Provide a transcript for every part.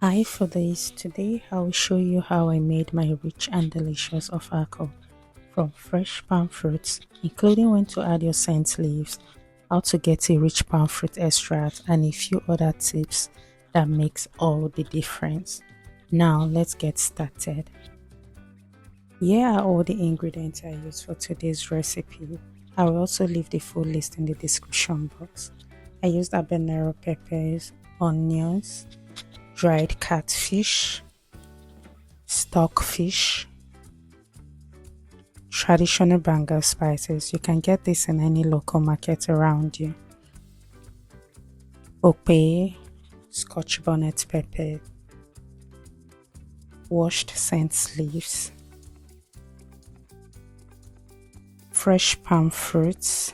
Hi for this. Today I will show you how I made my rich and delicious Ofe Akwu from fresh palm fruits, including when to add your scent leaves, how to get a rich palm fruit extract, and a few other tips that makes all the difference. Now let's get started. Here are all the ingredients I use for today's recipe. I will also leave the full list in the description box. I used habanero peppers, onions, dried catfish, stockfish, traditional Banga spices. You can get this in any local market around you. Okpei, Scotch bonnet pepper, washed scent leaves, fresh palm fruits.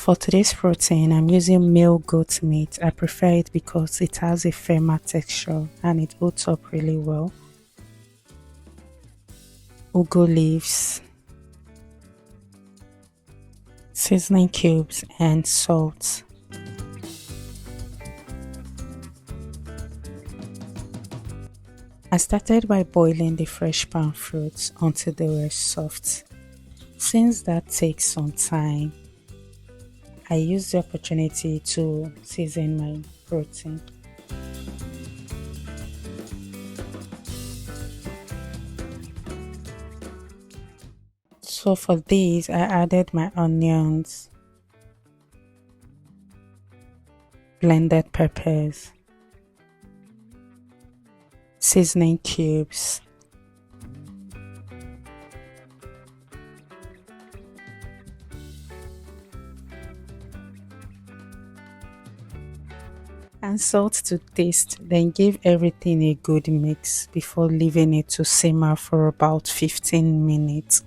For today's protein, I'm using male goat meat. I prefer it because it has a firmer texture and it oats up really well. Ugu leaves, seasoning cubes, and salt. I started by boiling the fresh palm fruits until they were soft. Since that takes some time, I used the opportunity to season my protein. So for these, I added my onions, blended peppers, seasoning cubes, and salt to taste. Then give everything a good mix before leaving it to simmer for about 15 minutes.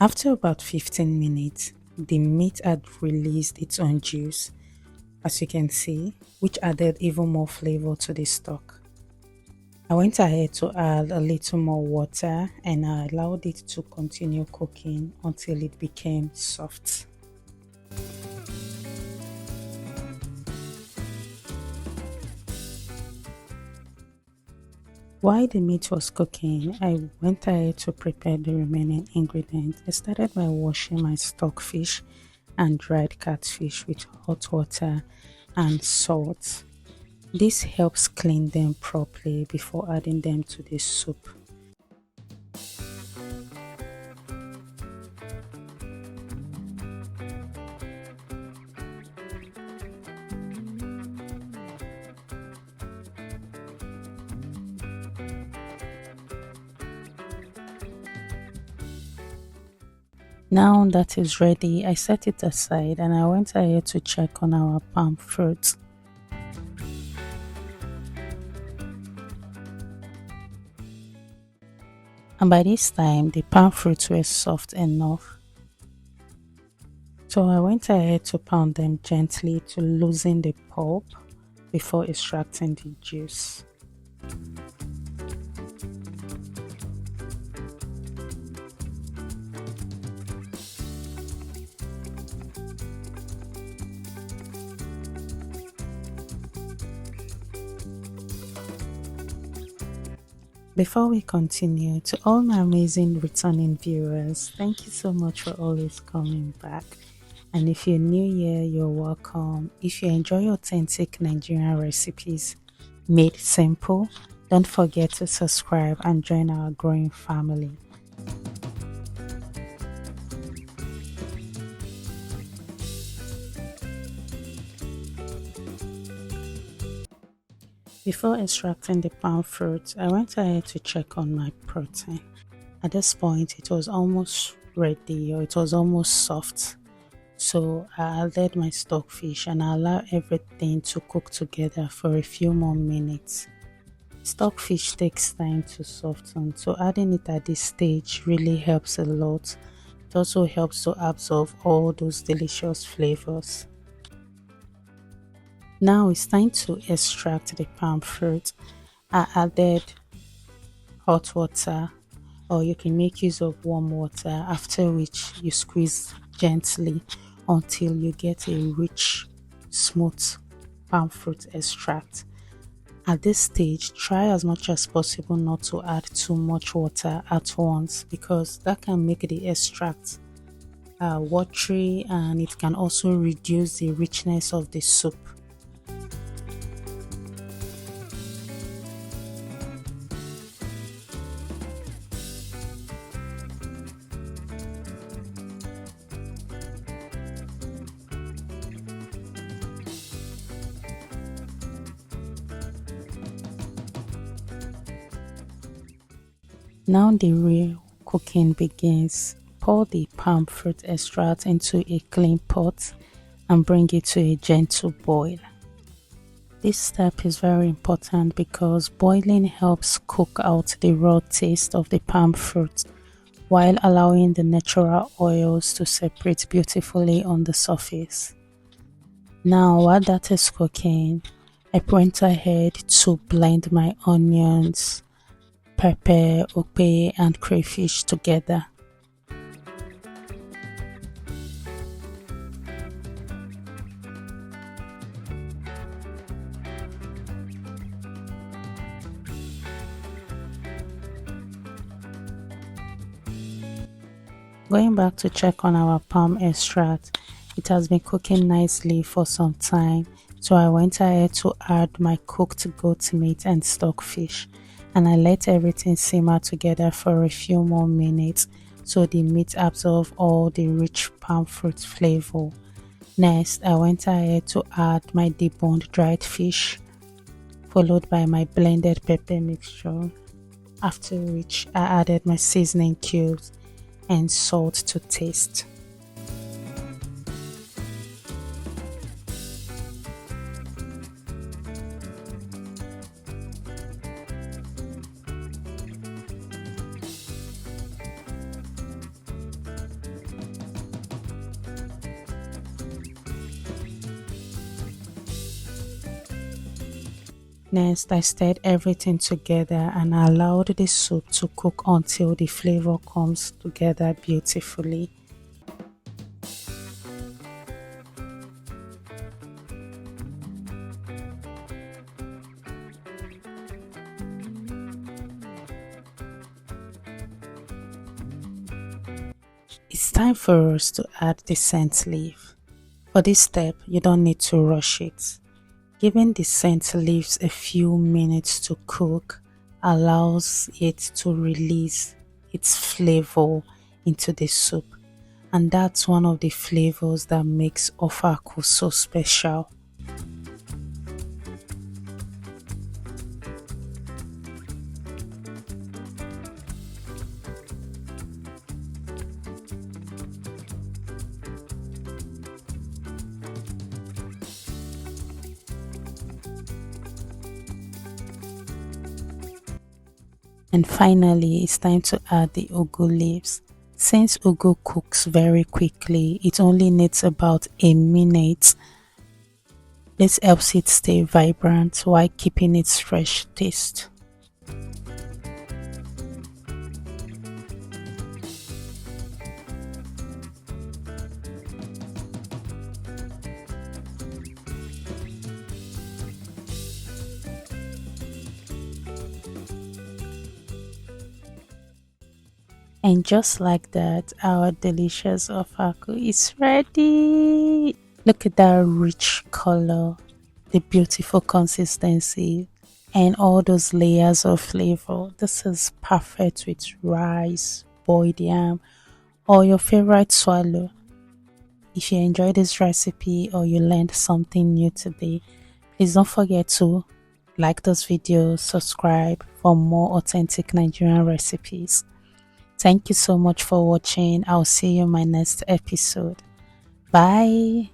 After about 15 minutes, the meat had released its own juice, as you can see, which added even more flavor to the stock. I went ahead to add a little more water and I allowed it to continue cooking until it became soft. While the meat was cooking, I went ahead to prepare the remaining ingredients. I started by washing my stockfish and dried catfish with hot water and salt. This helps clean them properly before adding them to the soup. Now that is ready, I set it aside and I went ahead to check on our palm fruit. And by this time, the palm fruits were soft enough. So I went ahead to pound them gently to loosen the pulp before extracting the juice. Before we continue, to all my amazing returning viewers, thank you so much for always coming back. And if you're new here, you're welcome. If you enjoy authentic Nigerian recipes made simple, don't forget to subscribe and join our growing family. Before extracting the palm fruit, I went ahead to check on my protein. At this point, it was almost ready or it was almost soft. So I added my stockfish and I allowed everything to cook together for a few more minutes. Stockfish takes time to soften, so adding it at this stage really helps a lot. It also helps to absorb all those delicious flavors. Now it's time to extract the palm fruit. I added hot water, or you can make use of warm water, after which you squeeze gently until you get a rich, smooth palm fruit extract. At this stage, try as much as possible not to add too much water at once because that can make the extract watery, and it can also reduce the richness of the soup. Now the real cooking begins. Pour the palm fruit extract into a clean pot and bring it to a gentle boil. This step is very important because boiling helps cook out the raw taste of the palm fruit while allowing the natural oils to separate beautifully on the surface. Now, while that is cooking, I went ahead to blend my onions, pepper, okpei, and crayfish together. Going back to check on our palm extract, it has been cooking nicely for some time, so I went ahead to add my cooked goat meat and stockfish, and I let everything simmer together for a few more minutes so the meat absorbs all the rich palm fruit flavor. Next, I went ahead to add my deboned dried fish, followed by my blended pepper mixture, after which I added my seasoning cubes and salt to taste. Next, I stirred everything together and allowed the soup to cook until the flavor comes together beautifully. It's time for us to add the scent leaf. For this step, you don't need to rush it. Giving the scent leaves a few minutes to cook allows it to release its flavor into the soup, and that's one of the flavors that makes Ofe Akwu so special. And finally, it's time to add the ugu leaves. Since ugu cooks very quickly, it only needs about a minute. This helps it stay vibrant while keeping its fresh taste. And just like that, our delicious Ofe Akwu is ready. Look at that rich color, the beautiful consistency, and all those layers of flavor. This is perfect with rice, boiled yam, or your favorite swallow. If you enjoyed this recipe or you learned something new today, please don't forget to like this video, subscribe for more authentic Nigerian recipes. Thank you so much for watching. I'll see you in my next episode. Bye.